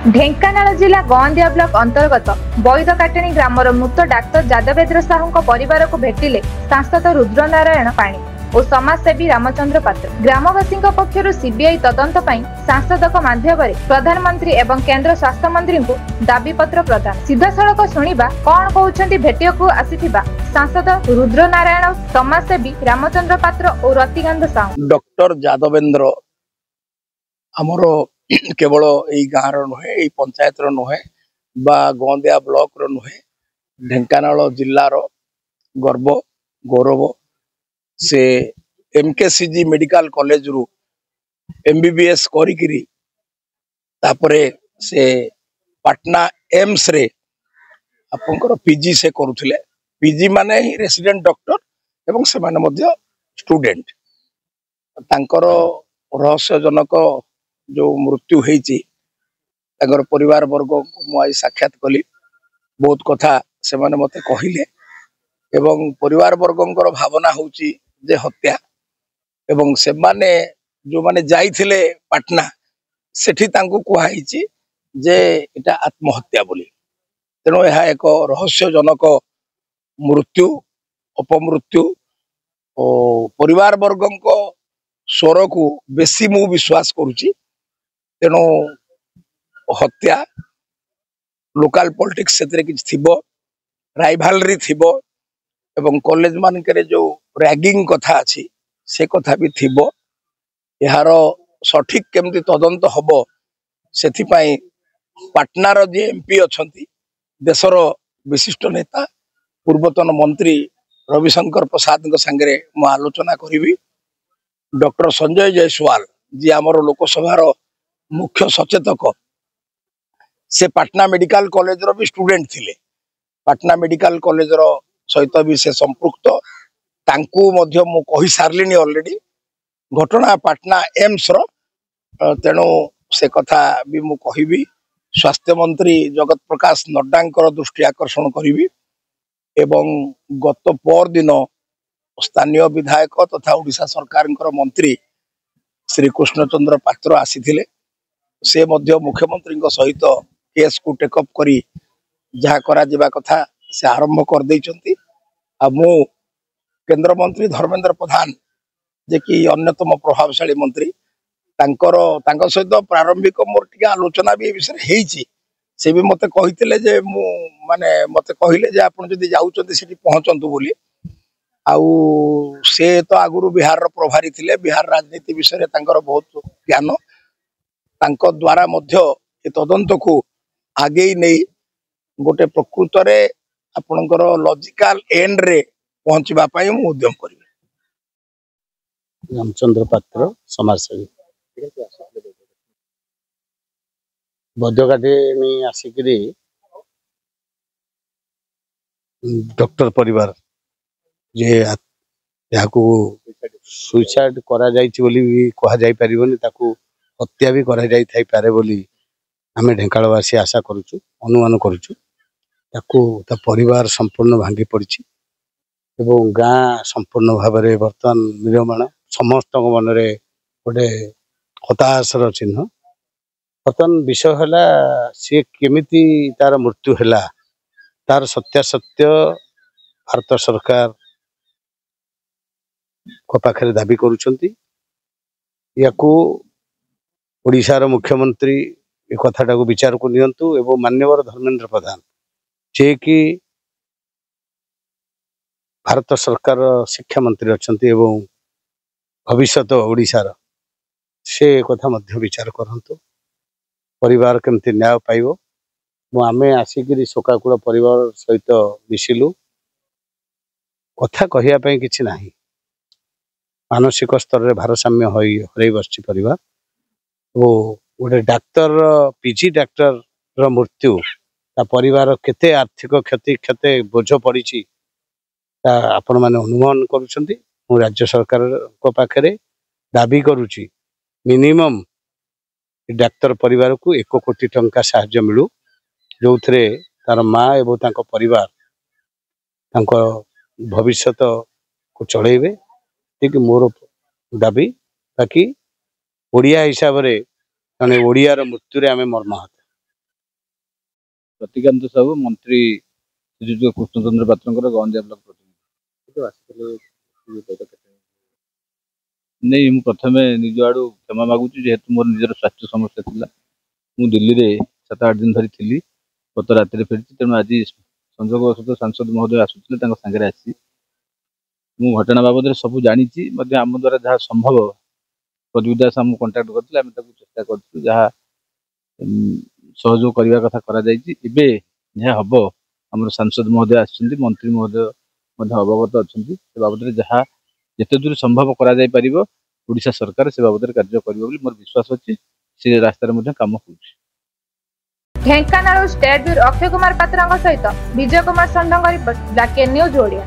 ढेंकानाल जिला गंदिया ब्लॉक अंतर्गत बैदकाटेणी ग्रामर मृत डाक्तर जादवेद्र साहू परिवार को भेटिले सांसद रुद्रनारायण पाणी और समाजसेवी रामचंद्र पात्र। ग्रामवासी पक्षर सीबीआई तदंत सांसद माध्यम प्रधानमंत्री एवं केंद्र स्वास्थ्य मंत्री को दाबीपत्र प्रदान। सीधासलख शुणा कौन कहते भेटिया को आसीथिबा सांसद रुद्रनारायण, समाजसेवी रामचंद्र पात्र और रतिकांत साहू। डॉक्टर जादवेंद्र आमर केवल यही गाँव नुहे, यही पंचायत नुहे बा गंदिया ब्लॉक नुहे, ढेंकानाल जिल्लार गर्व गौरव। से एमकेसीजी मेडिकल कॉलेज रु एमबीबीएस करिकिरी तापरे से पटना एम्स रे आपनकर पीजी से करुथिले। पीजी माने ही रेसिडेंट डॉक्टर एवं से माने मध्य स्टूडेंट। तांकर रहस्यजनक जो मृत्यु हेची तांकर परिवार वर्ग को मुझे साक्षात कली। बहुत कथा से माने मते कहिले एवं परिवार वर्गंकर भावना होची जे हत्या एवं से माने जो माने जाइथिले पाटना सेठी तांको कुहाइची जे एटा आत्महत्या बोली। तेणु यह एक रहस्यजनक मृत्यु अपमृत्यु और परिवार वर्गंक स्वर को बेसी मु विश्वास करुची। तेणु हत्या लोकल पॉलिटिक्स से किछ थिबो, राइवलरी थिबो एवं कॉलेज मानकरे जो रैगिंग कथा अच्छी से कथा भी थिबो। यार सठिक केमती तदंत हबो सेथिपाई पाटनार जे एमपी अछंती देशर विशिष्ट नेता पूर्वतन मंत्री रविशंकर प्रसाद संगे मु आलोचना करी। डॉक्टर संजय जायसवाल जी आमर लोकसभार मुख्य सचेतक से पाटना मेडिकल कॉलेज रो भी स्टूडेंट थिले। पाटना मेडिकल कॉलेज रो सहित भी से संपृक्त तांकू मध्य मु कहि सारलिनी ऑलरेडी घटना पाटना एम्स रो। तेणु से कथा भी मु कहिबी। स्वास्थ्य मंत्री जगत प्रकाश नड्डा दृष्टि आकर्षण करी एवं गत पर दिन स्थानीय विधायक तथा ओडिशा सरकार मंत्री श्री कृष्णचंद्र पात्र आसीथिले। से मध्य मुख्यमंत्री सहित केस को टेकअप करी जहाँ करा जिबा कथा से आरंभ कर देइचंती। आ मु केंद्र मंत्री धर्मेंद्र प्रधान जे कि अन्यतम प्रभावशाली मंत्री तांको सहित प्रारंभिक मोर टिके आलोचना भी विषय हेइची। से भी मते कहितिले जे मु माने मते कहिले जे आपण जदी जाउचंती सेठी पहुंचंतु बोली। आउ से तो आगुरु बिहार प्रभारी थिले, बिहार राजनीति विषय तांकर बहुत ज्ञान। तांको द्वारा मध्य ए तदंत को आगे नहीं गोटे प्रकृत रे आपनकर लॉजिकल एंड रे पहुंचबा पई मु उद्यम करी। रामचंद्र पात्र समाजसेवी बद्यकाटी आसिकरी डॉक्टर परिवार जे याकू सुइसाइड करा जाइछि बोली भी कहा जाई परिबनी, ताकू हत्या भी करा जाई थाई पारे बोली आमे ढेंकाळवासी आशा करूछु, अनुमान करूछु। ताकू ता परिवार संपूर्ण भांगी पड़िछि एवं गाँ संपूर्ण भाव में बर्तमान निर्माण समस्त मन में गोटे हताशर चिन्ह। बर्तमान विषय है सी केमिति तार मृत्यु है तार सत्यासत्य भारत सरकार को पाखरे दाबी करुछंती। याकू ओडिशार मुख्यमंत्री ए कथाटा को विचार को नियंतु एवं मान्यवर धर्मेंद्र प्रधान जे कि भारत सरकार शिक्षा मंत्री अच्छंती एवं भविष्यत ओडिशार से कथा मध्य विचार करंतु परिवार केमती न्याय पाइबो। आमे आसिकरी शोकाकुल परिवार सहित मिसिलु कथा कहिया पई किछि नाही। मानसिक स्तर रे भारसाम्य हरई बसछि परिवार। वो गोटे डाक्तर पीजी डाक्तर रो मृत्यु ता परिवार केते आर्थिक क्षति क्षते बोझ पड़ी आपण माने अनुमान करुछंती। मु राज्य सरकार को पाखरे दाबी करुछि मिनिमम डाक्तर परिवार को 1 कोटी टंका साहाय्य मिलू, जो थे तार माँ एवं तांको परिवार तांको भविष्यत को चलेबे। ठीक मोर दाबी बाकी ओडिया हिसाब रे जने ओडियार मृत्यु रे आमे मर्माहत। प्रतिकांत साहू मंत्री श्रीजुक्त कृष्णचंद्र पात्र गंजा ब्लॉक प्रतिनिधि नहीं प्रथम निज आड़ क्षमा मागुची जेहेतु मोर निजर स्वास्थ्य समस्या थी मु दिल्ली रे 7-8 दिन धरी थी गत राति फेरी तेणु आज संजोग सहित सांसद महोदय आसुले सागर आसी मु घटना बाबद सब जानी आम द्वारा जहाँ संभव प्रदीप दास आम कंटाक्ट करते चेष्टा कर जहाँ सहयोग करने कथा करा हम आम सांसद महोदय आसछन्ति मंत्री महोदय अवगत अच्छा से बाबद जहाँ जिते दूर संभव करा ओडिशा सरकार से बाबद कार्य कर मोर विश्वास अच्छी से रास्तार काम हो। ढेंकानाल स्टेट ब्यूरो अक्षय कुमार पात्र सहित Vijay Kumar Sandha report black news Odia.